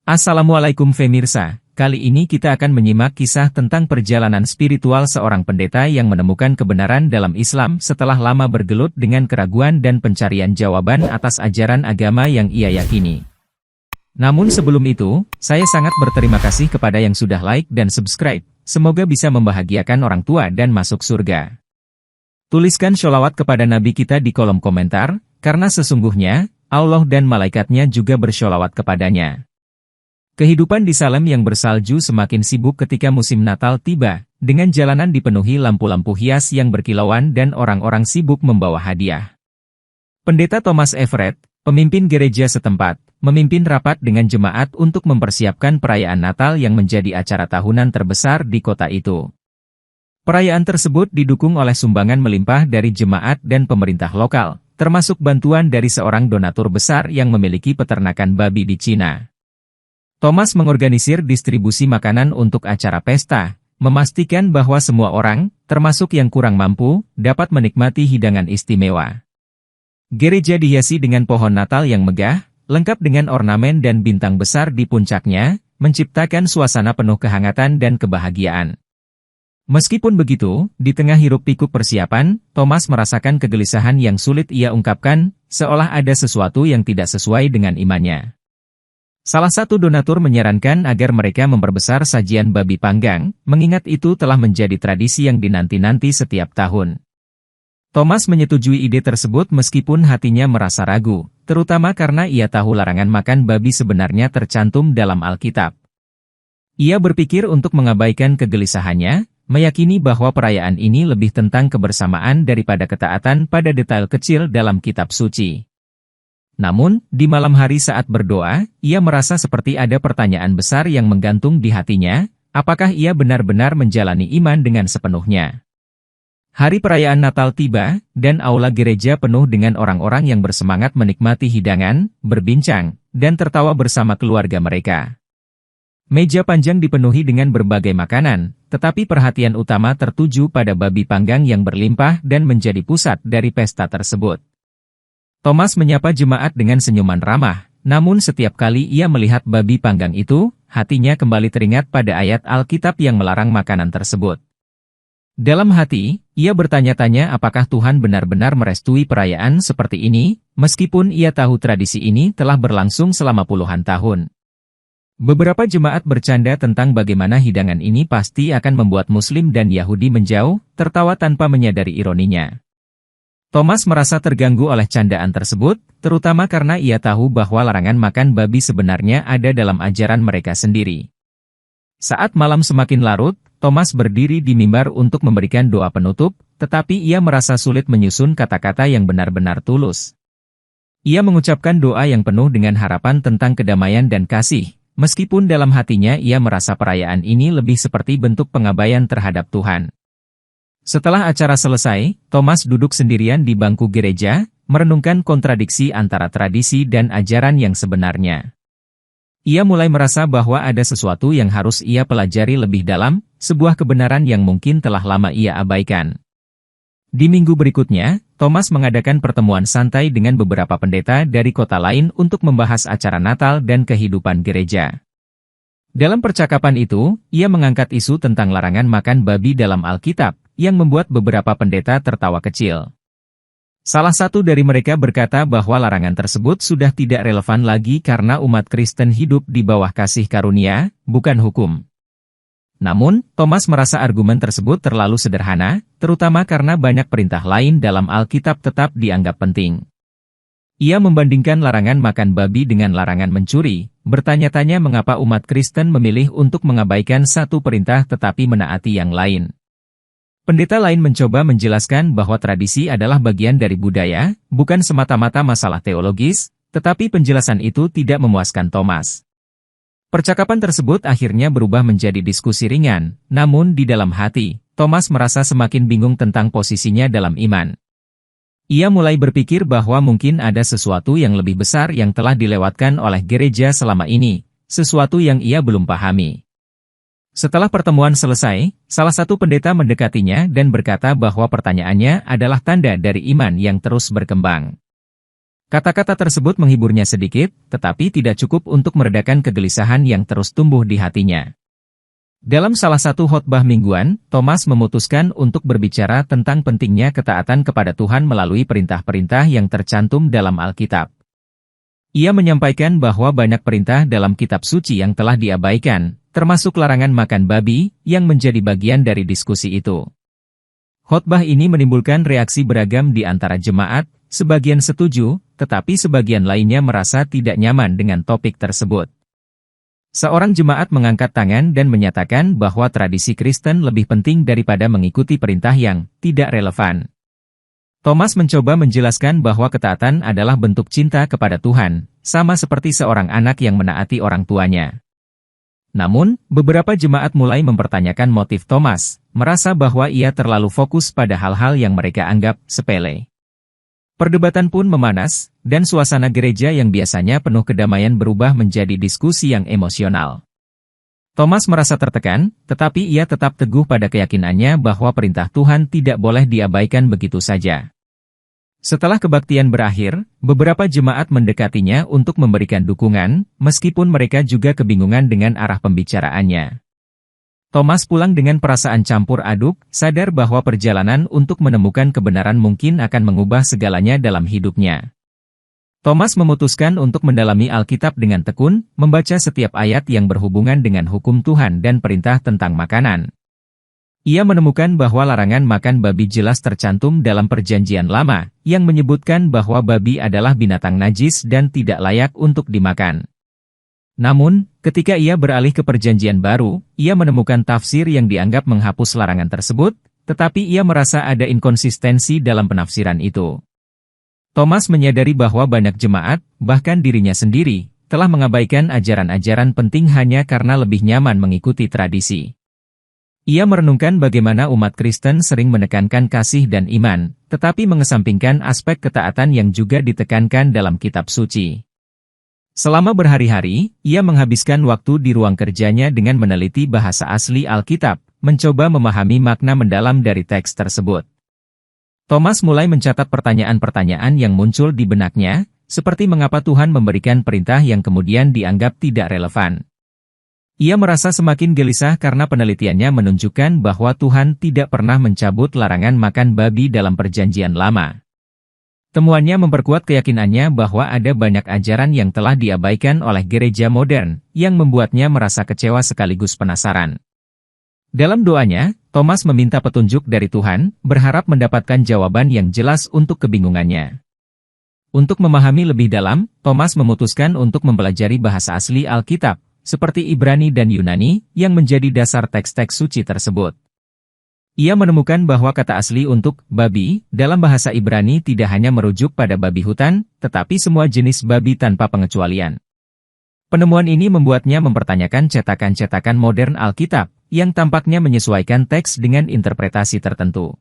Assalamualaikum Femirsa, kali ini kita akan menyimak kisah tentang perjalanan spiritual seorang pendeta yang menemukan kebenaran dalam Islam setelah lama bergelut dengan keraguan dan pencarian jawaban atas ajaran agama yang ia yakini. Namun sebelum itu, saya sangat berterima kasih kepada yang sudah like dan subscribe, semoga bisa membahagiakan orang tua dan masuk surga. Tuliskan sholawat kepada Nabi kita di kolom komentar, karena sesungguhnya, Allah dan malaikatnya juga bersholawat kepadanya. Kehidupan di Salem yang bersalju semakin sibuk ketika musim Natal tiba, dengan jalanan dipenuhi lampu-lampu hias yang berkilauan dan orang-orang sibuk membawa hadiah. Pendeta Thomas Everett, pemimpin gereja setempat, memimpin rapat dengan jemaat untuk mempersiapkan perayaan Natal yang menjadi acara tahunan terbesar di kota itu. Perayaan tersebut didukung oleh sumbangan melimpah dari jemaat dan pemerintah lokal, termasuk bantuan dari seorang donatur besar yang memiliki peternakan babi di Cina. Thomas mengorganisir distribusi makanan untuk acara pesta, memastikan bahwa semua orang, termasuk yang kurang mampu, dapat menikmati hidangan istimewa. Gereja dihiasi dengan pohon Natal yang megah, lengkap dengan ornamen dan bintang besar di puncaknya, menciptakan suasana penuh kehangatan dan kebahagiaan. Meskipun begitu, di tengah hiruk-pikuk persiapan, Thomas merasakan kegelisahan yang sulit ia ungkapkan, seolah ada sesuatu yang tidak sesuai dengan imannya. Salah satu donatur menyarankan agar mereka memperbesar sajian babi panggang, mengingat itu telah menjadi tradisi yang dinanti-nanti setiap tahun. Thomas menyetujui ide tersebut meskipun hatinya merasa ragu, terutama karena ia tahu larangan makan babi sebenarnya tercantum dalam Alkitab. Ia berpikir untuk mengabaikan kegelisahannya, meyakini bahwa perayaan ini lebih tentang kebersamaan daripada ketaatan pada detail kecil dalam kitab suci. Namun, di malam hari saat berdoa, ia merasa seperti ada pertanyaan besar yang menggantung di hatinya, apakah ia benar-benar menjalani iman dengan sepenuhnya. Hari perayaan Natal tiba, dan aula gereja penuh dengan orang-orang yang bersemangat menikmati hidangan, berbincang, dan tertawa bersama keluarga mereka. Meja panjang dipenuhi dengan berbagai makanan, tetapi perhatian utama tertuju pada babi panggang yang berlimpah dan menjadi pusat dari pesta tersebut. Thomas menyapa jemaat dengan senyuman ramah, namun setiap kali ia melihat babi panggang itu, hatinya kembali teringat pada ayat Alkitab yang melarang makanan tersebut. Dalam hati, ia bertanya-tanya apakah Tuhan benar-benar merestui perayaan seperti ini, meskipun ia tahu tradisi ini telah berlangsung selama puluhan tahun. Beberapa jemaat bercanda tentang bagaimana hidangan ini pasti akan membuat Muslim dan Yahudi menjauh, tertawa tanpa menyadari ironinya. Thomas merasa terganggu oleh candaan tersebut, terutama karena ia tahu bahwa larangan makan babi sebenarnya ada dalam ajaran mereka sendiri. Saat malam semakin larut, Thomas berdiri di mimbar untuk memberikan doa penutup, tetapi ia merasa sulit menyusun kata-kata yang benar-benar tulus. Ia mengucapkan doa yang penuh dengan harapan tentang kedamaian dan kasih, meskipun dalam hatinya ia merasa perayaan ini lebih seperti bentuk pengabaian terhadap Tuhan. Setelah acara selesai, Thomas duduk sendirian di bangku gereja, merenungkan kontradiksi antara tradisi dan ajaran yang sebenarnya. Ia mulai merasa bahwa ada sesuatu yang harus ia pelajari lebih dalam, sebuah kebenaran yang mungkin telah lama ia abaikan. Di minggu berikutnya, Thomas mengadakan pertemuan santai dengan beberapa pendeta dari kota lain untuk membahas acara Natal dan kehidupan gereja. Dalam percakapan itu, ia mengangkat isu tentang larangan makan babi dalam Alkitab, yang membuat beberapa pendeta tertawa kecil. Salah satu dari mereka berkata bahwa larangan tersebut sudah tidak relevan lagi karena umat Kristen hidup di bawah kasih karunia, bukan hukum. Namun, Thomas merasa argumen tersebut terlalu sederhana, terutama karena banyak perintah lain dalam Alkitab tetap dianggap penting. Ia membandingkan larangan makan babi dengan larangan mencuri, bertanya-tanya mengapa umat Kristen memilih untuk mengabaikan satu perintah tetapi menaati yang lain. Pendeta lain mencoba menjelaskan bahwa tradisi adalah bagian dari budaya, bukan semata-mata masalah teologis, tetapi penjelasan itu tidak memuaskan Thomas. Percakapan tersebut akhirnya berubah menjadi diskusi ringan, namun di dalam hati, Thomas merasa semakin bingung tentang posisinya dalam iman. Ia mulai berpikir bahwa mungkin ada sesuatu yang lebih besar yang telah dilewatkan oleh gereja selama ini, sesuatu yang ia belum pahami. Setelah pertemuan selesai, salah satu pendeta mendekatinya dan berkata bahwa pertanyaannya adalah tanda dari iman yang terus berkembang. Kata-kata tersebut menghiburnya sedikit, tetapi tidak cukup untuk meredakan kegelisahan yang terus tumbuh di hatinya. Dalam salah satu khotbah mingguan, Thomas memutuskan untuk berbicara tentang pentingnya ketaatan kepada Tuhan melalui perintah-perintah yang tercantum dalam Alkitab. Ia menyampaikan bahwa banyak perintah dalam kitab suci yang telah diabaikan, termasuk larangan makan babi, yang menjadi bagian dari diskusi itu. Khotbah ini menimbulkan reaksi beragam di antara jemaat, sebagian setuju, tetapi sebagian lainnya merasa tidak nyaman dengan topik tersebut. Seorang jemaat mengangkat tangan dan menyatakan bahwa tradisi Kristen lebih penting daripada mengikuti perintah yang tidak relevan. Thomas mencoba menjelaskan bahwa ketaatan adalah bentuk cinta kepada Tuhan, sama seperti seorang anak yang menaati orang tuanya. Namun, beberapa jemaat mulai mempertanyakan motif Thomas, merasa bahwa ia terlalu fokus pada hal-hal yang mereka anggap sepele. Perdebatan pun memanas, dan suasana gereja yang biasanya penuh kedamaian berubah menjadi diskusi yang emosional. Thomas merasa tertekan, tetapi ia tetap teguh pada keyakinannya bahwa perintah Tuhan tidak boleh diabaikan begitu saja. Setelah kebaktian berakhir, beberapa jemaat mendekatinya untuk memberikan dukungan, meskipun mereka juga kebingungan dengan arah pembicaraannya. Thomas pulang dengan perasaan campur aduk, sadar bahwa perjalanan untuk menemukan kebenaran mungkin akan mengubah segalanya dalam hidupnya. Thomas memutuskan untuk mendalami Alkitab dengan tekun, membaca setiap ayat yang berhubungan dengan hukum Tuhan dan perintah tentang makanan. Ia menemukan bahwa larangan makan babi jelas tercantum dalam Perjanjian Lama, yang menyebutkan bahwa babi adalah binatang najis dan tidak layak untuk dimakan. Namun, ketika ia beralih ke Perjanjian Baru, ia menemukan tafsir yang dianggap menghapus larangan tersebut, tetapi ia merasa ada inkonsistensi dalam penafsiran itu. Thomas menyadari bahwa banyak jemaat, bahkan dirinya sendiri, telah mengabaikan ajaran-ajaran penting hanya karena lebih nyaman mengikuti tradisi. Ia merenungkan bagaimana umat Kristen sering menekankan kasih dan iman, tetapi mengesampingkan aspek ketaatan yang juga ditekankan dalam kitab suci. Selama berhari-hari, ia menghabiskan waktu di ruang kerjanya dengan meneliti bahasa asli Alkitab, mencoba memahami makna mendalam dari teks tersebut. Thomas mulai mencatat pertanyaan-pertanyaan yang muncul di benaknya, seperti mengapa Tuhan memberikan perintah yang kemudian dianggap tidak relevan. Ia merasa semakin gelisah karena penelitiannya menunjukkan bahwa Tuhan tidak pernah mencabut larangan makan babi dalam Perjanjian Lama. Temuannya memperkuat keyakinannya bahwa ada banyak ajaran yang telah diabaikan oleh gereja modern, yang membuatnya merasa kecewa sekaligus penasaran. Dalam doanya, Thomas meminta petunjuk dari Tuhan, berharap mendapatkan jawaban yang jelas untuk kebingungannya. Untuk memahami lebih dalam, Thomas memutuskan untuk mempelajari bahasa asli Alkitab, seperti Ibrani dan Yunani, yang menjadi dasar teks-teks suci tersebut. Ia menemukan bahwa kata asli untuk babi dalam bahasa Ibrani tidak hanya merujuk pada babi hutan, tetapi semua jenis babi tanpa pengecualian. Penemuan ini membuatnya mempertanyakan cetakan-cetakan modern Alkitab, yang tampaknya menyesuaikan teks dengan interpretasi tertentu.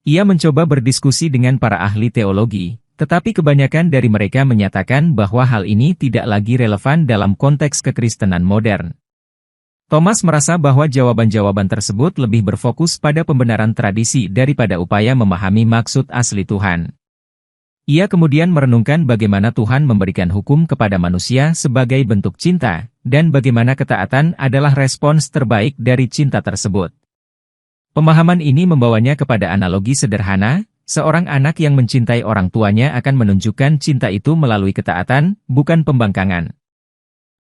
Ia mencoba berdiskusi dengan para ahli teologi, tetapi kebanyakan dari mereka menyatakan bahwa hal ini tidak lagi relevan dalam konteks kekristenan modern. Thomas merasa bahwa jawaban-jawaban tersebut lebih berfokus pada pembenaran tradisi daripada upaya memahami maksud asli Tuhan. Ia kemudian merenungkan bagaimana Tuhan memberikan hukum kepada manusia sebagai bentuk cinta, dan bagaimana ketaatan adalah respons terbaik dari cinta tersebut. Pemahaman ini membawanya kepada analogi sederhana. Seorang anak yang mencintai orang tuanya akan menunjukkan cinta itu melalui ketaatan, bukan pembangkangan.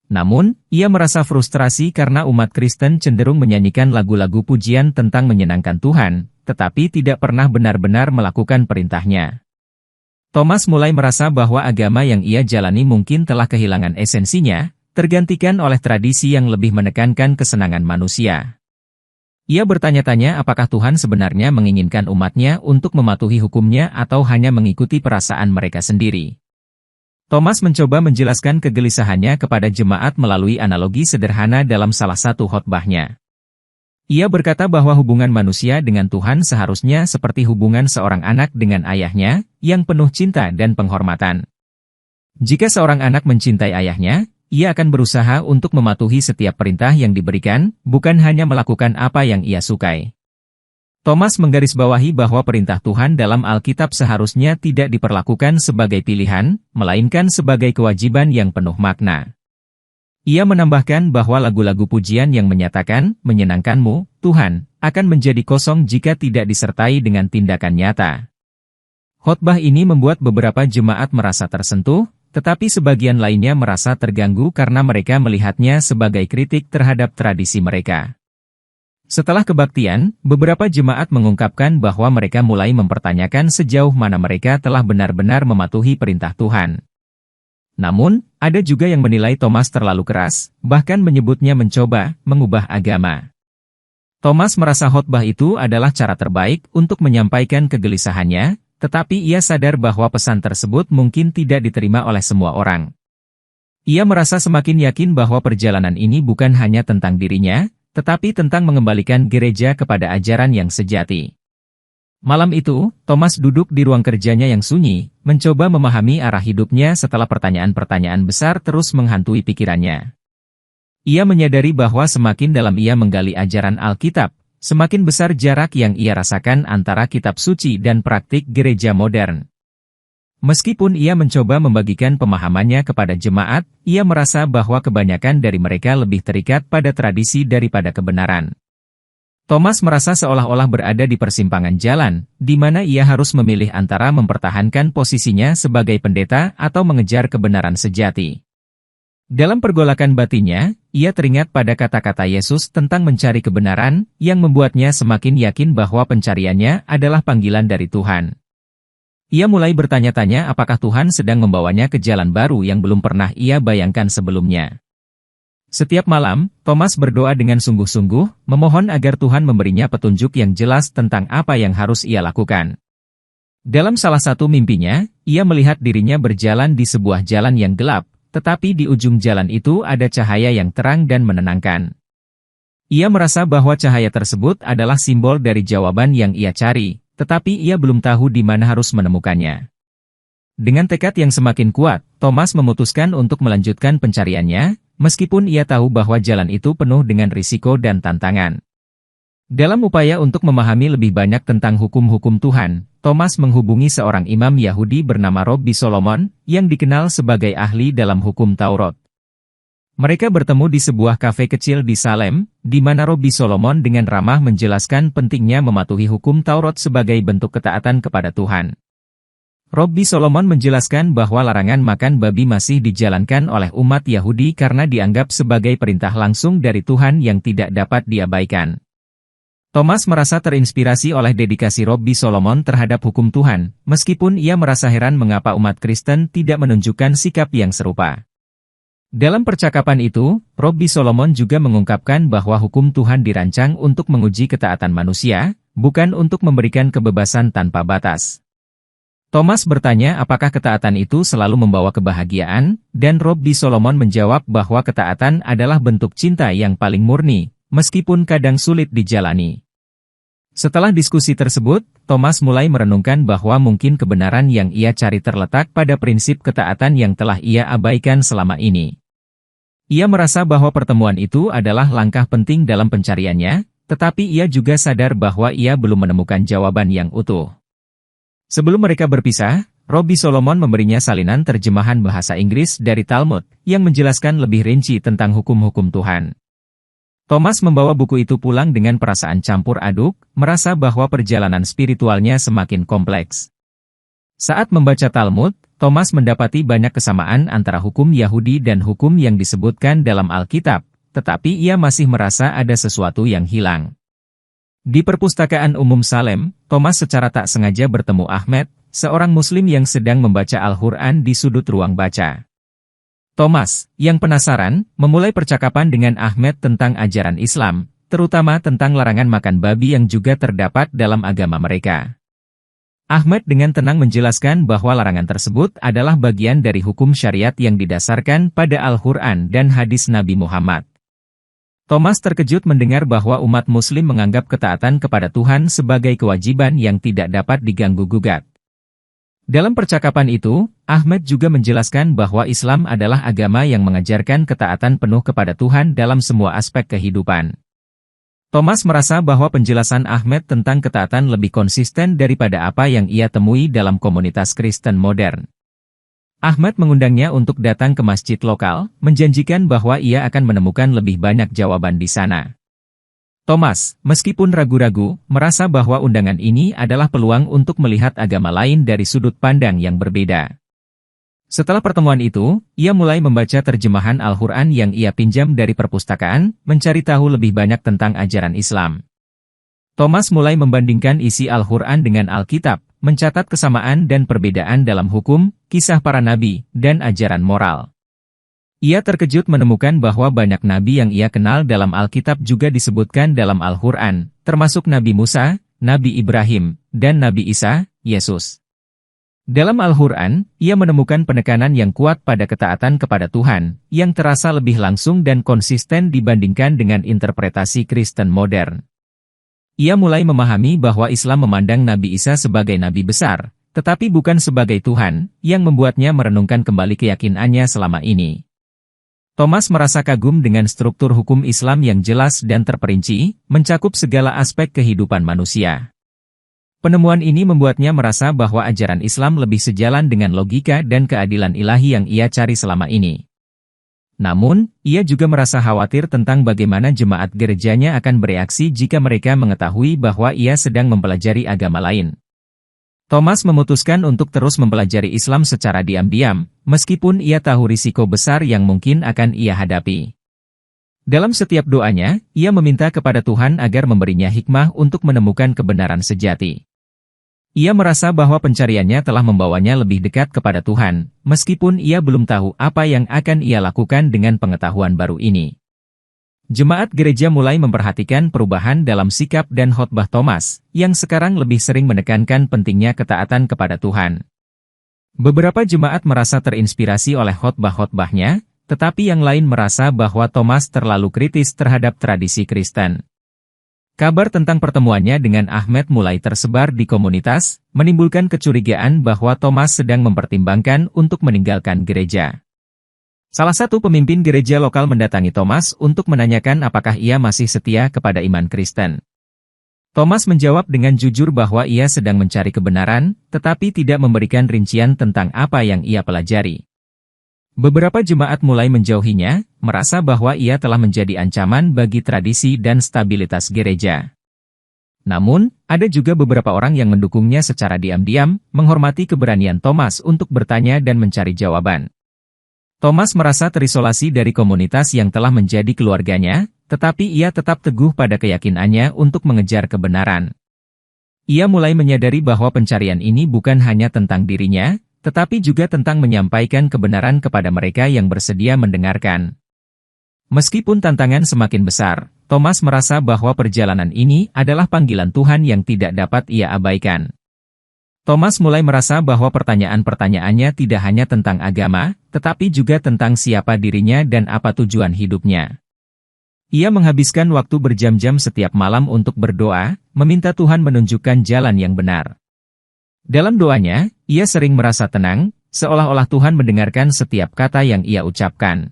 Namun, ia merasa frustrasi karena umat Kristen cenderung menyanyikan lagu-lagu pujian tentang menyenangkan Tuhan, tetapi tidak pernah benar-benar melakukan perintahnya. Thomas mulai merasa bahwa agama yang ia jalani mungkin telah kehilangan esensinya, tergantikan oleh tradisi yang lebih menekankan kesenangan manusia. Ia bertanya-tanya apakah Tuhan sebenarnya menginginkan umatnya untuk mematuhi hukumnya atau hanya mengikuti perasaan mereka sendiri. Thomas mencoba menjelaskan kegelisahannya kepada jemaat melalui analogi sederhana dalam salah satu khotbahnya. Ia berkata bahwa hubungan manusia dengan Tuhan seharusnya seperti hubungan seorang anak dengan ayahnya, yang penuh cinta dan penghormatan. Jika seorang anak mencintai ayahnya, ia akan berusaha untuk mematuhi setiap perintah yang diberikan, bukan hanya melakukan apa yang ia sukai. Thomas menggarisbawahi bahwa perintah Tuhan dalam Alkitab seharusnya tidak diperlakukan sebagai pilihan, melainkan sebagai kewajiban yang penuh makna. Ia menambahkan bahwa lagu-lagu pujian yang menyatakan, "Menyenangkanmu, Tuhan," akan menjadi kosong jika tidak disertai dengan tindakan nyata. Khotbah ini membuat beberapa jemaat merasa tersentuh, tetapi sebagian lainnya merasa terganggu karena mereka melihatnya sebagai kritik terhadap tradisi mereka. Setelah kebaktian, beberapa jemaat mengungkapkan bahwa mereka mulai mempertanyakan sejauh mana mereka telah benar-benar mematuhi perintah Tuhan. Namun, ada juga yang menilai Thomas terlalu keras, bahkan menyebutnya mencoba mengubah agama. Thomas merasa khotbah itu adalah cara terbaik untuk menyampaikan kegelisahannya, tetapi ia sadar bahwa pesan tersebut mungkin tidak diterima oleh semua orang. Ia merasa semakin yakin bahwa perjalanan ini bukan hanya tentang dirinya, tetapi tentang mengembalikan gereja kepada ajaran yang sejati. Malam itu, Thomas duduk di ruang kerjanya yang sunyi, mencoba memahami arah hidupnya setelah pertanyaan-pertanyaan besar terus menghantui pikirannya. Ia menyadari bahwa semakin dalam ia menggali ajaran Alkitab, semakin besar jarak yang ia rasakan antara kitab suci dan praktik gereja modern. Meskipun ia mencoba membagikan pemahamannya kepada jemaat, ia merasa bahwa kebanyakan dari mereka lebih terikat pada tradisi daripada kebenaran. Thomas merasa seolah-olah berada di persimpangan jalan, di mana ia harus memilih antara mempertahankan posisinya sebagai pendeta atau mengejar kebenaran sejati. Dalam pergolakan batinnya, ia teringat pada kata-kata Yesus tentang mencari kebenaran, yang membuatnya semakin yakin bahwa pencariannya adalah panggilan dari Tuhan. Ia mulai bertanya-tanya apakah Tuhan sedang membawanya ke jalan baru yang belum pernah ia bayangkan sebelumnya. Setiap malam, Thomas berdoa dengan sungguh-sungguh, memohon agar Tuhan memberinya petunjuk yang jelas tentang apa yang harus ia lakukan. Dalam salah satu mimpinya, ia melihat dirinya berjalan di sebuah jalan yang gelap, tetapi di ujung jalan itu ada cahaya yang terang dan menenangkan. Ia merasa bahwa cahaya tersebut adalah simbol dari jawaban yang ia cari, tetapi ia belum tahu di mana harus menemukannya. Dengan tekad yang semakin kuat, Thomas memutuskan untuk melanjutkan pencariannya, meskipun ia tahu bahwa jalan itu penuh dengan risiko dan tantangan. Dalam upaya untuk memahami lebih banyak tentang hukum-hukum Tuhan, Thomas menghubungi seorang imam Yahudi bernama Robbi Solomon, yang dikenal sebagai ahli dalam hukum Taurat. Mereka bertemu di sebuah kafe kecil di Salem, di mana Robbi Solomon dengan ramah menjelaskan pentingnya mematuhi hukum Taurat sebagai bentuk ketaatan kepada Tuhan. Robbi Solomon menjelaskan bahwa larangan makan babi masih dijalankan oleh umat Yahudi karena dianggap sebagai perintah langsung dari Tuhan yang tidak dapat diabaikan. Thomas merasa terinspirasi oleh dedikasi Robbi Solomon terhadap hukum Tuhan, meskipun ia merasa heran mengapa umat Kristen tidak menunjukkan sikap yang serupa. Dalam percakapan itu, Robbi Solomon juga mengungkapkan bahwa hukum Tuhan dirancang untuk menguji ketaatan manusia, bukan untuk memberikan kebebasan tanpa batas. Thomas bertanya apakah ketaatan itu selalu membawa kebahagiaan, dan Robbi Solomon menjawab bahwa ketaatan adalah bentuk cinta yang paling murni, meskipun kadang sulit dijalani. Setelah diskusi tersebut, Thomas mulai merenungkan bahwa mungkin kebenaran yang ia cari terletak pada prinsip ketaatan yang telah ia abaikan selama ini. Ia merasa bahwa pertemuan itu adalah langkah penting dalam pencariannya, tetapi ia juga sadar bahwa ia belum menemukan jawaban yang utuh. Sebelum mereka berpisah, Robbi Solomon memberinya salinan terjemahan bahasa Inggris dari Talmud, yang menjelaskan lebih rinci tentang hukum-hukum Tuhan. Thomas membawa buku itu pulang dengan perasaan campur aduk, merasa bahwa perjalanan spiritualnya semakin kompleks. Saat membaca Talmud, Thomas mendapati banyak kesamaan antara hukum Yahudi dan hukum yang disebutkan dalam Alkitab, tetapi ia masih merasa ada sesuatu yang hilang. Di perpustakaan umum Salem, Thomas secara tak sengaja bertemu Ahmed, seorang Muslim yang sedang membaca Al-Quran di sudut ruang baca. Thomas, yang penasaran, memulai percakapan dengan Ahmed tentang ajaran Islam, terutama tentang larangan makan babi yang juga terdapat dalam agama mereka. Ahmed dengan tenang menjelaskan bahwa larangan tersebut adalah bagian dari hukum syariat yang didasarkan pada Al-Quran dan hadis Nabi Muhammad. Thomas terkejut mendengar bahwa umat Muslim menganggap ketaatan kepada Tuhan sebagai kewajiban yang tidak dapat diganggu-gugat. Dalam percakapan itu, Ahmed juga menjelaskan bahwa Islam adalah agama yang mengajarkan ketaatan penuh kepada Tuhan dalam semua aspek kehidupan. Thomas merasa bahwa penjelasan Ahmed tentang ketaatan lebih konsisten daripada apa yang ia temui dalam komunitas Kristen modern. Ahmed mengundangnya untuk datang ke masjid lokal, menjanjikan bahwa ia akan menemukan lebih banyak jawaban di sana. Thomas, meskipun ragu-ragu, merasa bahwa undangan ini adalah peluang untuk melihat agama lain dari sudut pandang yang berbeda. Setelah pertemuan itu, ia mulai membaca terjemahan Al-Quran yang ia pinjam dari perpustakaan, mencari tahu lebih banyak tentang ajaran Islam. Thomas mulai membandingkan isi Al-Quran dengan Alkitab, mencatat kesamaan dan perbedaan dalam hukum, kisah para nabi, dan ajaran moral. Ia terkejut menemukan bahwa banyak nabi yang ia kenal dalam Alkitab juga disebutkan dalam Al-Quran, termasuk Nabi Musa, Nabi Ibrahim, dan Nabi Isa, Yesus. Dalam Al-Quran, ia menemukan penekanan yang kuat pada ketaatan kepada Tuhan, yang terasa lebih langsung dan konsisten dibandingkan dengan interpretasi Kristen modern. Ia mulai memahami bahwa Islam memandang Nabi Isa sebagai nabi besar, tetapi bukan sebagai Tuhan, yang membuatnya merenungkan kembali keyakinannya selama ini. Thomas merasa kagum dengan struktur hukum Islam yang jelas dan terperinci, mencakup segala aspek kehidupan manusia. Penemuan ini membuatnya merasa bahwa ajaran Islam lebih sejalan dengan logika dan keadilan ilahi yang ia cari selama ini. Namun, ia juga merasa khawatir tentang bagaimana jemaat gerejanya akan bereaksi jika mereka mengetahui bahwa ia sedang mempelajari agama lain. Thomas memutuskan untuk terus mempelajari Islam secara diam-diam, meskipun ia tahu risiko besar yang mungkin akan ia hadapi. Dalam setiap doanya, ia meminta kepada Tuhan agar memberinya hikmah untuk menemukan kebenaran sejati. Ia merasa bahwa pencariannya telah membawanya lebih dekat kepada Tuhan, meskipun ia belum tahu apa yang akan ia lakukan dengan pengetahuan baru ini. Jemaat gereja mulai memperhatikan perubahan dalam sikap dan khotbah Thomas, yang sekarang lebih sering menekankan pentingnya ketaatan kepada Tuhan. Beberapa jemaat merasa terinspirasi oleh khotbah-khotbahnya, tetapi yang lain merasa bahwa Thomas terlalu kritis terhadap tradisi Kristen. Kabar tentang pertemuannya dengan Ahmed mulai tersebar di komunitas, menimbulkan kecurigaan bahwa Thomas sedang mempertimbangkan untuk meninggalkan gereja. Salah satu pemimpin gereja lokal mendatangi Thomas untuk menanyakan apakah ia masih setia kepada iman Kristen. Thomas menjawab dengan jujur bahwa ia sedang mencari kebenaran, tetapi tidak memberikan rincian tentang apa yang ia pelajari. Beberapa jemaat mulai menjauhinya, merasa bahwa ia telah menjadi ancaman bagi tradisi dan stabilitas gereja. Namun, ada juga beberapa orang yang mendukungnya secara diam-diam, menghormati keberanian Thomas untuk bertanya dan mencari jawaban. Thomas merasa terisolasi dari komunitas yang telah menjadi keluarganya, tetapi ia tetap teguh pada keyakinannya untuk mengejar kebenaran. Ia mulai menyadari bahwa pencarian ini bukan hanya tentang dirinya, tetapi juga tentang menyampaikan kebenaran kepada mereka yang bersedia mendengarkan. Meskipun tantangan semakin besar, Thomas merasa bahwa perjalanan ini adalah panggilan Tuhan yang tidak dapat ia abaikan. Thomas mulai merasa bahwa pertanyaan-pertanyaannya tidak hanya tentang agama, tetapi juga tentang siapa dirinya dan apa tujuan hidupnya. Ia menghabiskan waktu berjam-jam setiap malam untuk berdoa, meminta Tuhan menunjukkan jalan yang benar. Dalam doanya, ia sering merasa tenang, seolah-olah Tuhan mendengarkan setiap kata yang ia ucapkan.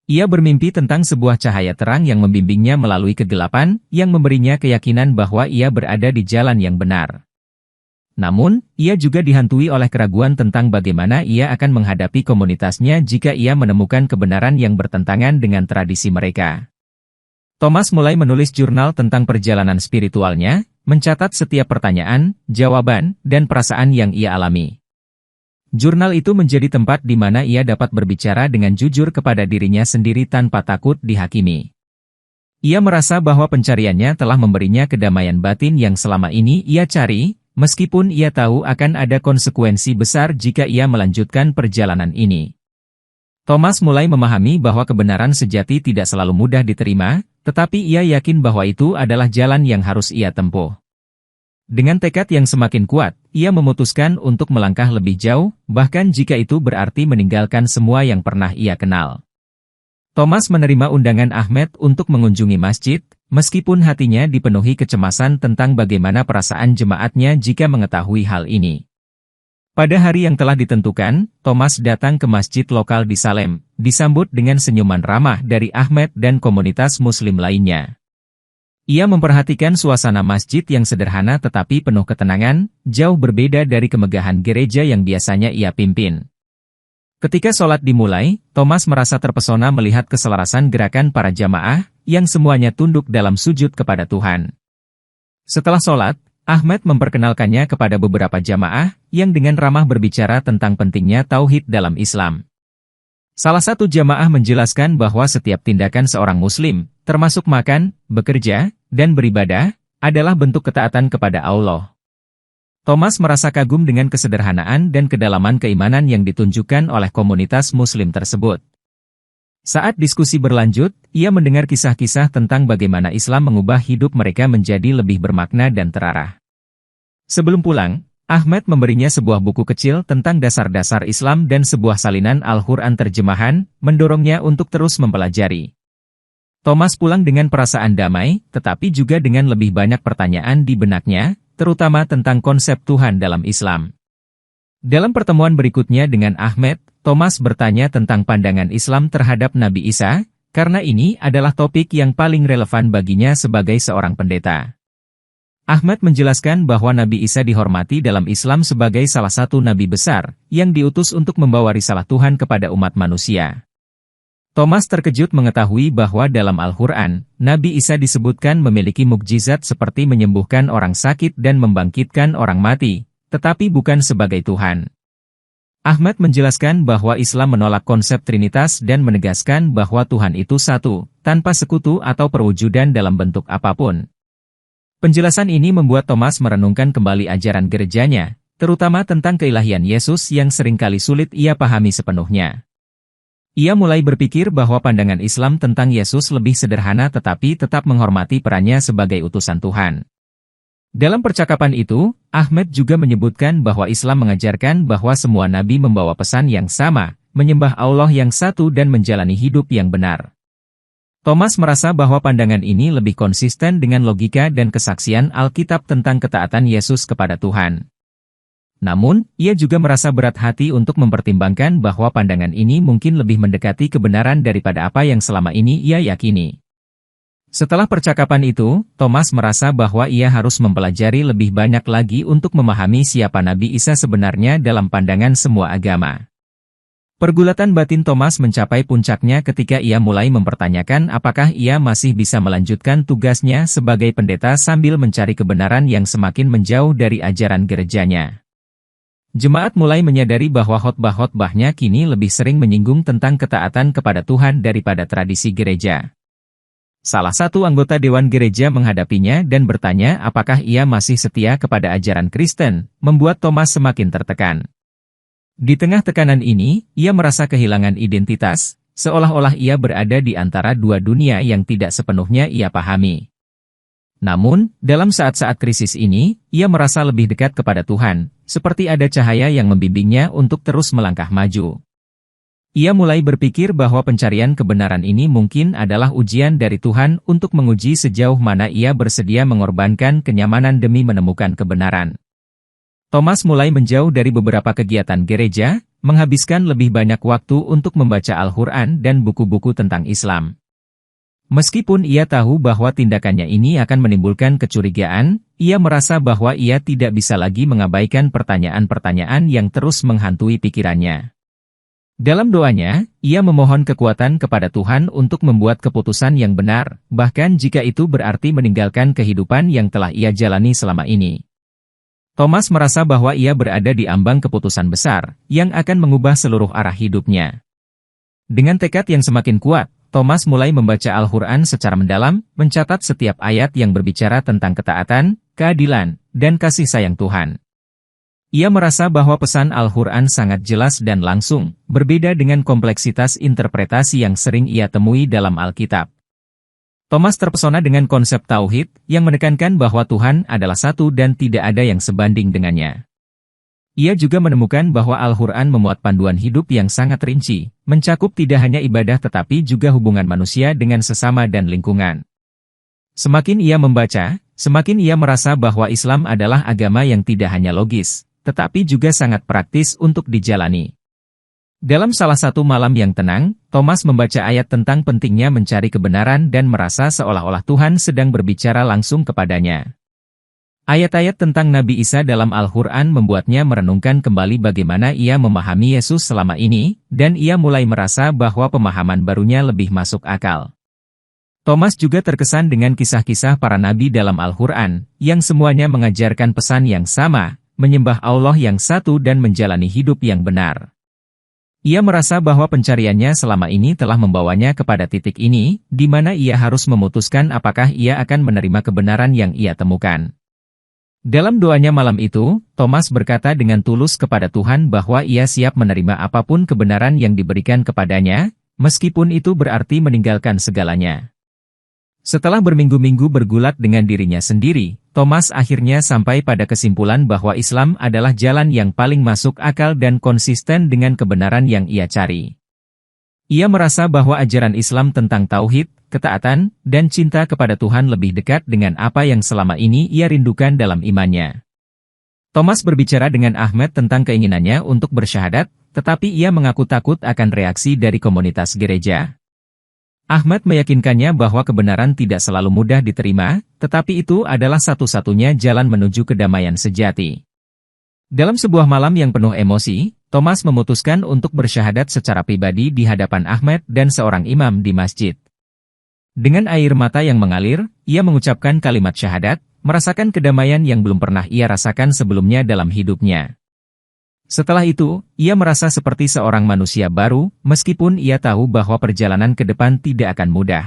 Ia bermimpi tentang sebuah cahaya terang yang membimbingnya melalui kegelapan, yang memberinya keyakinan bahwa ia berada di jalan yang benar. Namun, ia juga dihantui oleh keraguan tentang bagaimana ia akan menghadapi komunitasnya jika ia menemukan kebenaran yang bertentangan dengan tradisi mereka. Thomas mulai menulis jurnal tentang perjalanan spiritualnya, mencatat setiap pertanyaan, jawaban, dan perasaan yang ia alami. Jurnal itu menjadi tempat di mana ia dapat berbicara dengan jujur kepada dirinya sendiri tanpa takut dihakimi. Ia merasa bahwa pencariannya telah memberinya kedamaian batin yang selama ini ia cari, meskipun ia tahu akan ada konsekuensi besar jika ia melanjutkan perjalanan ini. Thomas mulai memahami bahwa kebenaran sejati tidak selalu mudah diterima, tetapi ia yakin bahwa itu adalah jalan yang harus ia tempuh. Dengan tekad yang semakin kuat, ia memutuskan untuk melangkah lebih jauh, bahkan jika itu berarti meninggalkan semua yang pernah ia kenal. Thomas menerima undangan Ahmed untuk mengunjungi masjid, meskipun hatinya dipenuhi kecemasan tentang bagaimana perasaan jemaatnya jika mengetahui hal ini. Pada hari yang telah ditentukan, Thomas datang ke masjid lokal di Salem, disambut dengan senyuman ramah dari Ahmed dan komunitas Muslim lainnya. Ia memperhatikan suasana masjid yang sederhana tetapi penuh ketenangan, jauh berbeda dari kemegahan gereja yang biasanya ia pimpin. Ketika sholat dimulai, Thomas merasa terpesona melihat keselarasan gerakan para jamaah, yang semuanya tunduk dalam sujud kepada Tuhan. Setelah sholat, Ahmed memperkenalkannya kepada beberapa jamaah, yang dengan ramah berbicara tentang pentingnya tauhid dalam Islam. Salah satu jamaah menjelaskan bahwa setiap tindakan seorang Muslim, termasuk makan, bekerja, dan beribadah, adalah bentuk ketaatan kepada Allah. Thomas merasa kagum dengan kesederhanaan dan kedalaman keimanan yang ditunjukkan oleh komunitas Muslim tersebut. Saat diskusi berlanjut, ia mendengar kisah-kisah tentang bagaimana Islam mengubah hidup mereka menjadi lebih bermakna dan terarah. Sebelum pulang, Ahmed memberinya sebuah buku kecil tentang dasar-dasar Islam dan sebuah salinan Al-Quran terjemahan, mendorongnya untuk terus mempelajari. Thomas pulang dengan perasaan damai, tetapi juga dengan lebih banyak pertanyaan di benaknya, terutama tentang konsep Tuhan dalam Islam. Dalam pertemuan berikutnya dengan Ahmed, Thomas bertanya tentang pandangan Islam terhadap Nabi Isa, karena ini adalah topik yang paling relevan baginya sebagai seorang pendeta. Ahmed menjelaskan bahwa Nabi Isa dihormati dalam Islam sebagai salah satu nabi besar, yang diutus untuk membawa risalah Tuhan kepada umat manusia. Thomas terkejut mengetahui bahwa dalam Al-Quran, Nabi Isa disebutkan memiliki mukjizat seperti menyembuhkan orang sakit dan membangkitkan orang mati, tetapi bukan sebagai Tuhan. Ahmed menjelaskan bahwa Islam menolak konsep Trinitas dan menegaskan bahwa Tuhan itu satu, tanpa sekutu atau perwujudan dalam bentuk apapun. Penjelasan ini membuat Thomas merenungkan kembali ajaran gerejanya, terutama tentang keilahian Yesus yang seringkali sulit ia pahami sepenuhnya. Ia mulai berpikir bahwa pandangan Islam tentang Yesus lebih sederhana tetapi tetap menghormati perannya sebagai utusan Tuhan. Dalam percakapan itu, Ahmed juga menyebutkan bahwa Islam mengajarkan bahwa semua nabi membawa pesan yang sama, menyembah Allah yang satu dan menjalani hidup yang benar. Thomas merasa bahwa pandangan ini lebih konsisten dengan logika dan kesaksian Alkitab tentang ketaatan Yesus kepada Tuhan. Namun, ia juga merasa berat hati untuk mempertimbangkan bahwa pandangan ini mungkin lebih mendekati kebenaran daripada apa yang selama ini ia yakini. Setelah percakapan itu, Thomas merasa bahwa ia harus mempelajari lebih banyak lagi untuk memahami siapa Nabi Isa sebenarnya dalam pandangan semua agama. Pergulatan batin Thomas mencapai puncaknya ketika ia mulai mempertanyakan apakah ia masih bisa melanjutkan tugasnya sebagai pendeta sambil mencari kebenaran yang semakin menjauh dari ajaran gerejanya. Jemaat mulai menyadari bahwa khotbah-khotbahnya kini lebih sering menyinggung tentang ketaatan kepada Tuhan daripada tradisi gereja. Salah satu anggota Dewan Gereja menghadapinya dan bertanya apakah ia masih setia kepada ajaran Kristen, membuat Thomas semakin tertekan. Di tengah tekanan ini, ia merasa kehilangan identitas, seolah-olah ia berada di antara dua dunia yang tidak sepenuhnya ia pahami. Namun, dalam saat-saat krisis ini, ia merasa lebih dekat kepada Tuhan, seperti ada cahaya yang membimbingnya untuk terus melangkah maju. Ia mulai berpikir bahwa pencarian kebenaran ini mungkin adalah ujian dari Tuhan untuk menguji sejauh mana ia bersedia mengorbankan kenyamanan demi menemukan kebenaran. Thomas mulai menjauh dari beberapa kegiatan gereja, menghabiskan lebih banyak waktu untuk membaca Al-Quran dan buku-buku tentang Islam. Meskipun ia tahu bahwa tindakannya ini akan menimbulkan kecurigaan, ia merasa bahwa ia tidak bisa lagi mengabaikan pertanyaan-pertanyaan yang terus menghantui pikirannya. Dalam doanya, ia memohon kekuatan kepada Tuhan untuk membuat keputusan yang benar, bahkan jika itu berarti meninggalkan kehidupan yang telah ia jalani selama ini. Thomas merasa bahwa ia berada di ambang keputusan besar, yang akan mengubah seluruh arah hidupnya. Dengan tekad yang semakin kuat, Thomas mulai membaca Al-Quran secara mendalam, mencatat setiap ayat yang berbicara tentang ketaatan, keadilan, dan kasih sayang Tuhan. Ia merasa bahwa pesan Al-Quran sangat jelas dan langsung, berbeda dengan kompleksitas interpretasi yang sering ia temui dalam Alkitab. Thomas terpesona dengan konsep tauhid, yang menekankan bahwa Tuhan adalah satu dan tidak ada yang sebanding dengannya. Ia juga menemukan bahwa Al-Quran memuat panduan hidup yang sangat rinci, mencakup tidak hanya ibadah tetapi juga hubungan manusia dengan sesama dan lingkungan. Semakin ia membaca, semakin ia merasa bahwa Islam adalah agama yang tidak hanya logis, tetapi juga sangat praktis untuk dijalani. Dalam salah satu malam yang tenang, Thomas membaca ayat tentang pentingnya mencari kebenaran dan merasa seolah-olah Tuhan sedang berbicara langsung kepadanya. Ayat-ayat tentang Nabi Isa dalam Al-Quran membuatnya merenungkan kembali bagaimana ia memahami Yesus selama ini, dan ia mulai merasa bahwa pemahaman barunya lebih masuk akal. Thomas juga terkesan dengan kisah-kisah para nabi dalam Al-Quran, yang semuanya mengajarkan pesan yang sama, menyembah Allah yang satu dan menjalani hidup yang benar. Ia merasa bahwa pencariannya selama ini telah membawanya kepada titik ini, di mana ia harus memutuskan apakah ia akan menerima kebenaran yang ia temukan. Dalam doanya malam itu, Thomas berkata dengan tulus kepada Tuhan bahwa ia siap menerima apapun kebenaran yang diberikan kepadanya, meskipun itu berarti meninggalkan segalanya. Setelah berminggu-minggu bergulat dengan dirinya sendiri, Thomas akhirnya sampai pada kesimpulan bahwa Islam adalah jalan yang paling masuk akal dan konsisten dengan kebenaran yang ia cari. Ia merasa bahwa ajaran Islam tentang tauhid, ketaatan, dan cinta kepada Tuhan lebih dekat dengan apa yang selama ini ia rindukan dalam imannya. Thomas berbicara dengan Ahmed tentang keinginannya untuk bersyahadat, tetapi ia mengaku takut akan reaksi dari komunitas gereja. Ahmed meyakinkannya bahwa kebenaran tidak selalu mudah diterima, tetapi itu adalah satu-satunya jalan menuju kedamaian sejati. Dalam sebuah malam yang penuh emosi, Thomas memutuskan untuk bersyahadat secara pribadi di hadapan Ahmed dan seorang imam di masjid. Dengan air mata yang mengalir, ia mengucapkan kalimat syahadat, merasakan kedamaian yang belum pernah ia rasakan sebelumnya dalam hidupnya. Setelah itu, ia merasa seperti seorang manusia baru, meskipun ia tahu bahwa perjalanan ke depan tidak akan mudah.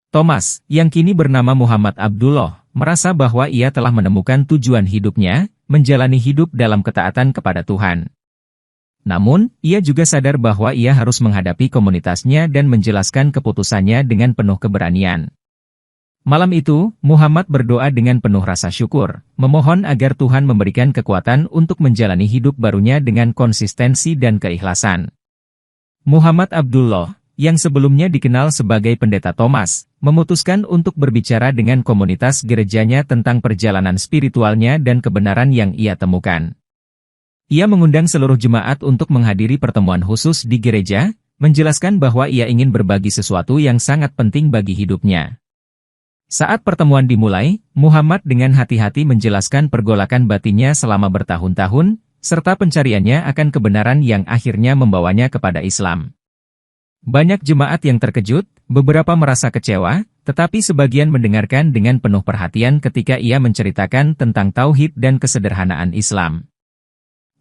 Thomas, yang kini bernama Muhammad Abdullah, merasa bahwa ia telah menemukan tujuan hidupnya, menjalani hidup dalam ketaatan kepada Tuhan. Namun, ia juga sadar bahwa ia harus menghadapi komunitasnya dan menjelaskan keputusannya dengan penuh keberanian. Malam itu, Muhammad berdoa dengan penuh rasa syukur, memohon agar Tuhan memberikan kekuatan untuk menjalani hidup barunya dengan konsistensi dan keikhlasan. Muhammad Abdullah, yang sebelumnya dikenal sebagai Pendeta Thomas, memutuskan untuk berbicara dengan komunitas gerejanya tentang perjalanan spiritualnya dan kebenaran yang ia temukan. Ia mengundang seluruh jemaat untuk menghadiri pertemuan khusus di gereja, menjelaskan bahwa ia ingin berbagi sesuatu yang sangat penting bagi hidupnya. Saat pertemuan dimulai, Muhammad dengan hati-hati menjelaskan pergolakan batinnya selama bertahun-tahun, serta pencariannya akan kebenaran yang akhirnya membawanya kepada Islam. Banyak jemaat yang terkejut, beberapa merasa kecewa, tetapi sebagian mendengarkan dengan penuh perhatian ketika ia menceritakan tentang tauhid dan kesederhanaan Islam.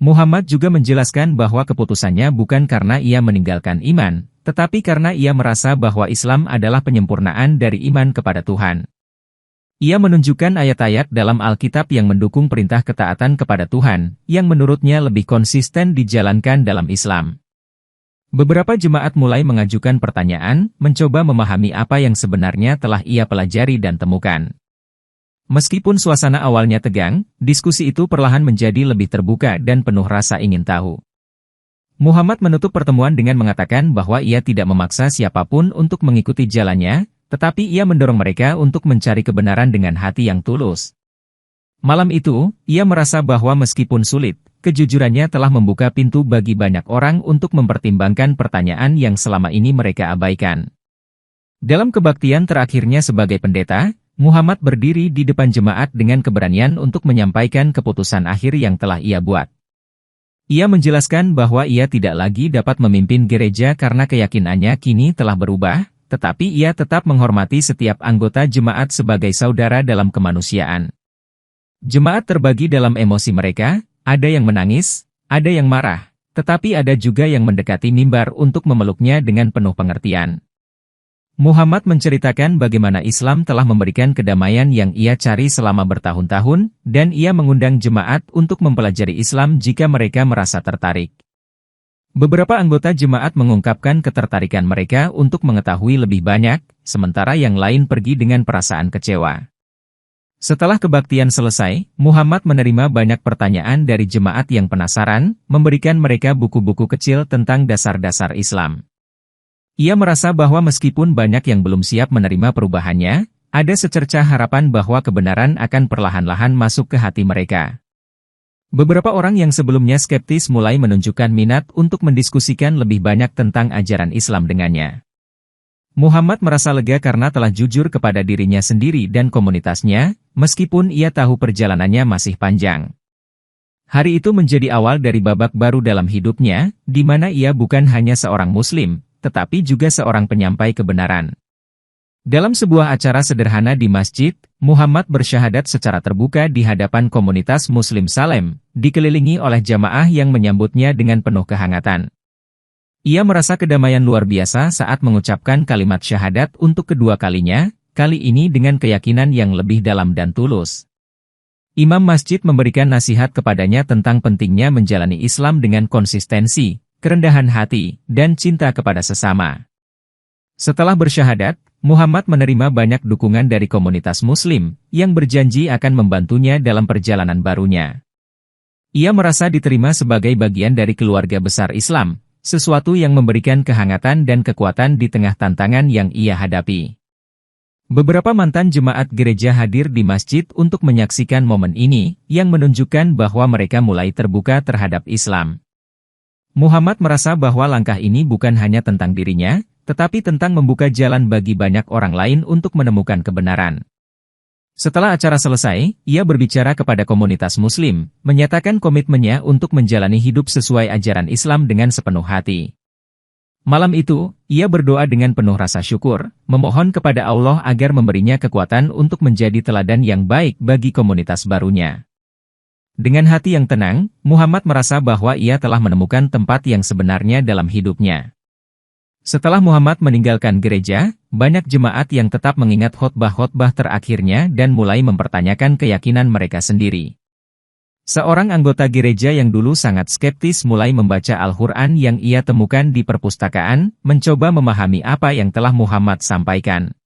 Muhammad juga menjelaskan bahwa keputusannya bukan karena ia meninggalkan iman, tetapi karena ia merasa bahwa Islam adalah penyempurnaan dari iman kepada Tuhan. Ia menunjukkan ayat-ayat dalam Alkitab yang mendukung perintah ketaatan kepada Tuhan, yang menurutnya lebih konsisten dijalankan dalam Islam. Beberapa jemaat mulai mengajukan pertanyaan, mencoba memahami apa yang sebenarnya telah ia pelajari dan temukan. Meskipun suasana awalnya tegang, diskusi itu perlahan menjadi lebih terbuka dan penuh rasa ingin tahu. Muhammad menutup pertemuan dengan mengatakan bahwa ia tidak memaksa siapapun untuk mengikuti jalannya, tetapi ia mendorong mereka untuk mencari kebenaran dengan hati yang tulus. Malam itu, ia merasa bahwa meskipun sulit, kejujurannya telah membuka pintu bagi banyak orang untuk mempertimbangkan pertanyaan yang selama ini mereka abaikan. Dalam kebaktian terakhirnya sebagai pendeta, Muhammad berdiri di depan jemaat dengan keberanian untuk menyampaikan keputusan akhir yang telah ia buat. Ia menjelaskan bahwa ia tidak lagi dapat memimpin gereja karena keyakinannya kini telah berubah, tetapi ia tetap menghormati setiap anggota jemaat sebagai saudara dalam kemanusiaan. Jemaat terbagi dalam emosi mereka, ada yang menangis, ada yang marah, tetapi ada juga yang mendekati mimbar untuk memeluknya dengan penuh pengertian. Muhammad menceritakan bagaimana Islam telah memberikan kedamaian yang ia cari selama bertahun-tahun, dan ia mengundang jemaat untuk mempelajari Islam jika mereka merasa tertarik. Beberapa anggota jemaat mengungkapkan ketertarikan mereka untuk mengetahui lebih banyak, sementara yang lain pergi dengan perasaan kecewa. Setelah kebaktian selesai, Muhammad menerima banyak pertanyaan dari jemaat yang penasaran, memberikan mereka buku-buku kecil tentang dasar-dasar Islam. Ia merasa bahwa meskipun banyak yang belum siap menerima perubahannya, ada secercah harapan bahwa kebenaran akan perlahan-lahan masuk ke hati mereka. Beberapa orang yang sebelumnya skeptis mulai menunjukkan minat untuk mendiskusikan lebih banyak tentang ajaran Islam dengannya. Muhammad merasa lega karena telah jujur kepada dirinya sendiri dan komunitasnya, meskipun ia tahu perjalanannya masih panjang. Hari itu menjadi awal dari babak baru dalam hidupnya, di mana ia bukan hanya seorang Muslim, tetapi juga seorang penyampai kebenaran. Dalam sebuah acara sederhana di masjid, Muhammad bersyahadat secara terbuka di hadapan komunitas Muslim Salem, dikelilingi oleh jamaah yang menyambutnya dengan penuh kehangatan. Ia merasa kedamaian luar biasa saat mengucapkan kalimat syahadat untuk kedua kalinya, kali ini dengan keyakinan yang lebih dalam dan tulus. Imam masjid memberikan nasihat kepadanya tentang pentingnya menjalani Islam dengan konsistensi, kerendahan hati, dan cinta kepada sesama. Setelah bersyahadat, Muhammad menerima banyak dukungan dari komunitas Muslim, yang berjanji akan membantunya dalam perjalanan barunya. Ia merasa diterima sebagai bagian dari keluarga besar Islam, sesuatu yang memberikan kehangatan dan kekuatan di tengah tantangan yang ia hadapi. Beberapa mantan jemaat gereja hadir di masjid untuk menyaksikan momen ini, yang menunjukkan bahwa mereka mulai terbuka terhadap Islam. Muhammad merasa bahwa langkah ini bukan hanya tentang dirinya, tetapi tentang membuka jalan bagi banyak orang lain untuk menemukan kebenaran. Setelah acara selesai, ia berbicara kepada komunitas Muslim, menyatakan komitmennya untuk menjalani hidup sesuai ajaran Islam dengan sepenuh hati. Malam itu, ia berdoa dengan penuh rasa syukur, memohon kepada Allah agar memberinya kekuatan untuk menjadi teladan yang baik bagi komunitas barunya. Dengan hati yang tenang, Muhammad merasa bahwa ia telah menemukan tempat yang sebenarnya dalam hidupnya. Setelah Muhammad meninggalkan gereja, banyak jemaat yang tetap mengingat khotbah-khotbah terakhirnya dan mulai mempertanyakan keyakinan mereka sendiri. Seorang anggota gereja yang dulu sangat skeptis mulai membaca Al-Quran yang ia temukan di perpustakaan, mencoba memahami apa yang telah Muhammad sampaikan.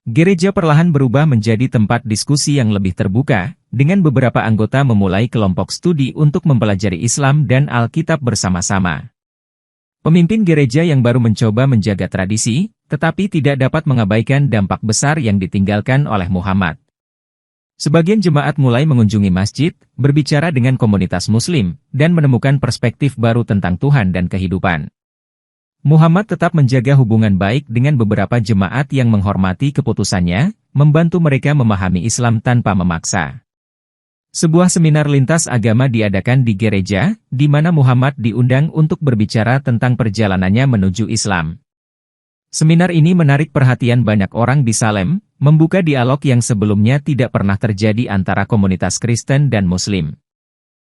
Gereja perlahan berubah menjadi tempat diskusi yang lebih terbuka, dengan beberapa anggota memulai kelompok studi untuk mempelajari Islam dan Alkitab bersama-sama. Pemimpin gereja yang baru mencoba menjaga tradisi, tetapi tidak dapat mengabaikan dampak besar yang ditinggalkan oleh Muhammad. Sebagian jemaat mulai mengunjungi masjid, berbicara dengan komunitas Muslim, dan menemukan perspektif baru tentang Tuhan dan kehidupan. Muhammad tetap menjaga hubungan baik dengan beberapa jemaat yang menghormati keputusannya, membantu mereka memahami Islam tanpa memaksa. Sebuah seminar lintas agama diadakan di gereja, di mana Muhammad diundang untuk berbicara tentang perjalanannya menuju Islam. Seminar ini menarik perhatian banyak orang di Salem, membuka dialog yang sebelumnya tidak pernah terjadi antara komunitas Kristen dan Muslim.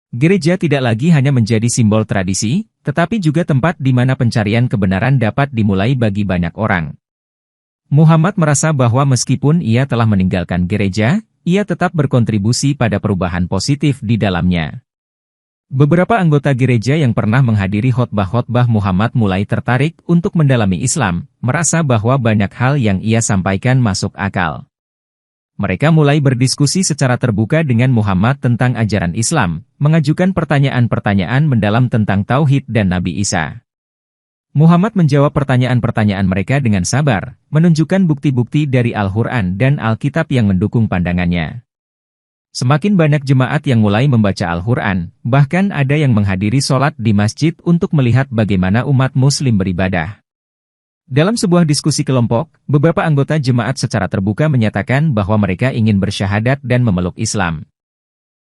Gereja tidak lagi hanya menjadi simbol tradisi, tetapi juga tempat di mana pencarian kebenaran dapat dimulai bagi banyak orang. Muhammad merasa bahwa meskipun ia telah meninggalkan gereja, ia tetap berkontribusi pada perubahan positif di dalamnya. Beberapa anggota gereja yang pernah menghadiri khotbah-khotbah Muhammad mulai tertarik untuk mendalami Islam, merasa bahwa banyak hal yang ia sampaikan masuk akal. Mereka mulai berdiskusi secara terbuka dengan Muhammad tentang ajaran Islam, mengajukan pertanyaan-pertanyaan mendalam tentang Tauhid dan Nabi Isa. Muhammad menjawab pertanyaan-pertanyaan mereka dengan sabar, menunjukkan bukti-bukti dari Al-Quran dan Alkitab yang mendukung pandangannya. Semakin banyak jemaat yang mulai membaca Al-Quran, bahkan ada yang menghadiri sholat di masjid untuk melihat bagaimana umat Muslim beribadah. Dalam sebuah diskusi kelompok, beberapa anggota jemaat secara terbuka menyatakan bahwa mereka ingin bersyahadat dan memeluk Islam.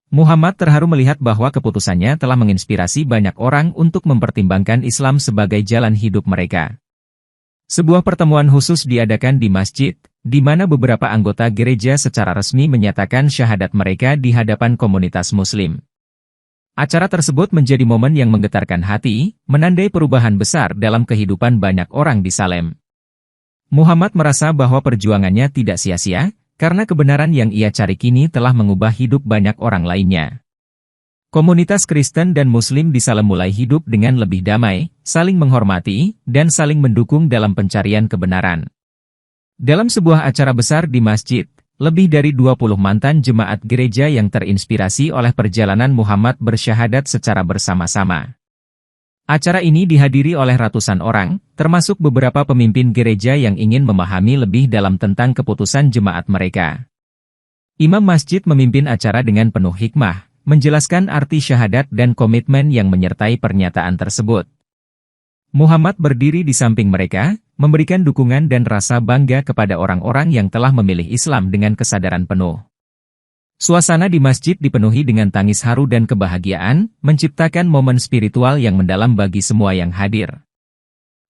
Muhammad terharu melihat bahwa keputusannya telah menginspirasi banyak orang untuk mempertimbangkan Islam sebagai jalan hidup mereka. Sebuah pertemuan khusus diadakan di masjid, di mana beberapa anggota gereja secara resmi menyatakan syahadat mereka di hadapan komunitas Muslim. Acara tersebut menjadi momen yang menggetarkan hati, menandai perubahan besar dalam kehidupan banyak orang di Salem. Muhammad merasa bahwa perjuangannya tidak sia-sia, karena kebenaran yang ia cari kini telah mengubah hidup banyak orang lainnya. Komunitas Kristen dan Muslim di Salem mulai hidup dengan lebih damai, saling menghormati, dan saling mendukung dalam pencarian kebenaran. Dalam sebuah acara besar di masjid, lebih dari 20 mantan jemaat gereja yang terinspirasi oleh perjalanan Muhammad bersyahadat secara bersama-sama. Acara ini dihadiri oleh ratusan orang, termasuk beberapa pemimpin gereja yang ingin memahami lebih dalam tentang keputusan jemaat mereka. Imam masjid memimpin acara dengan penuh hikmah, menjelaskan arti syahadat dan komitmen yang menyertai pernyataan tersebut. Muhammad berdiri di samping mereka, memberikan dukungan dan rasa bangga kepada orang-orang yang telah memilih Islam dengan kesadaran penuh. Suasana di masjid dipenuhi dengan tangis haru dan kebahagiaan, menciptakan momen spiritual yang mendalam bagi semua yang hadir.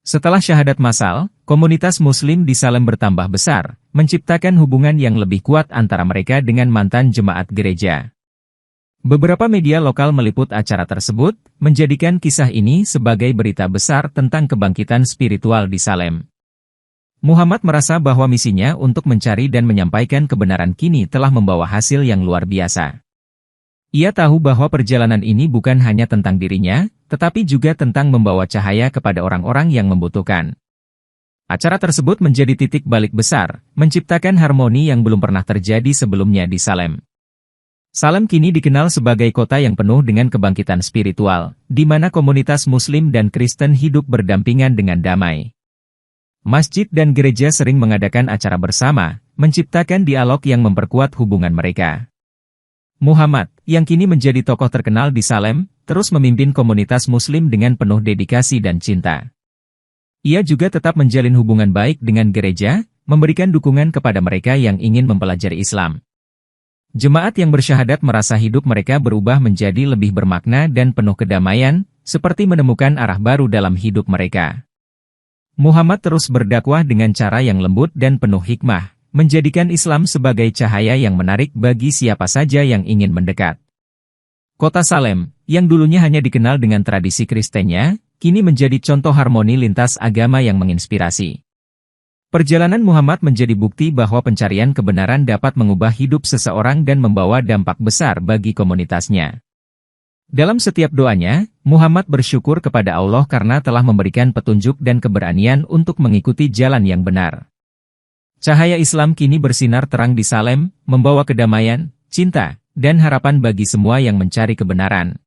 Setelah syahadat massal, komunitas Muslim di Salem bertambah besar, menciptakan hubungan yang lebih kuat antara mereka dengan mantan jemaat gereja. Beberapa media lokal meliput acara tersebut, menjadikan kisah ini sebagai berita besar tentang kebangkitan spiritual di Salem. Muhammad merasa bahwa misinya untuk mencari dan menyampaikan kebenaran kini telah membawa hasil yang luar biasa. Ia tahu bahwa perjalanan ini bukan hanya tentang dirinya, tetapi juga tentang membawa cahaya kepada orang-orang yang membutuhkan. Acara tersebut menjadi titik balik besar, menciptakan harmoni yang belum pernah terjadi sebelumnya di Salem. Salem kini dikenal sebagai kota yang penuh dengan kebangkitan spiritual, di mana komunitas Muslim dan Kristen hidup berdampingan dengan damai. Masjid dan gereja sering mengadakan acara bersama, menciptakan dialog yang memperkuat hubungan mereka. Muhammad, yang kini menjadi tokoh terkenal di Salem, terus memimpin komunitas Muslim dengan penuh dedikasi dan cinta. Ia juga tetap menjalin hubungan baik dengan gereja, memberikan dukungan kepada mereka yang ingin mempelajari Islam. Jemaat yang bersyahadat merasa hidup mereka berubah menjadi lebih bermakna dan penuh kedamaian, seperti menemukan arah baru dalam hidup mereka. Muhammad terus berdakwah dengan cara yang lembut dan penuh hikmah, menjadikan Islam sebagai cahaya yang menarik bagi siapa saja yang ingin mendekat. Kota Salem, yang dulunya hanya dikenal dengan tradisi Kristennya, kini menjadi contoh harmoni lintas agama yang menginspirasi. Perjalanan Muhammad menjadi bukti bahwa pencarian kebenaran dapat mengubah hidup seseorang dan membawa dampak besar bagi komunitasnya. Dalam setiap doanya, Muhammad bersyukur kepada Allah karena telah memberikan petunjuk dan keberanian untuk mengikuti jalan yang benar. Cahaya Islam kini bersinar terang di Salem, membawa kedamaian, cinta, dan harapan bagi semua yang mencari kebenaran.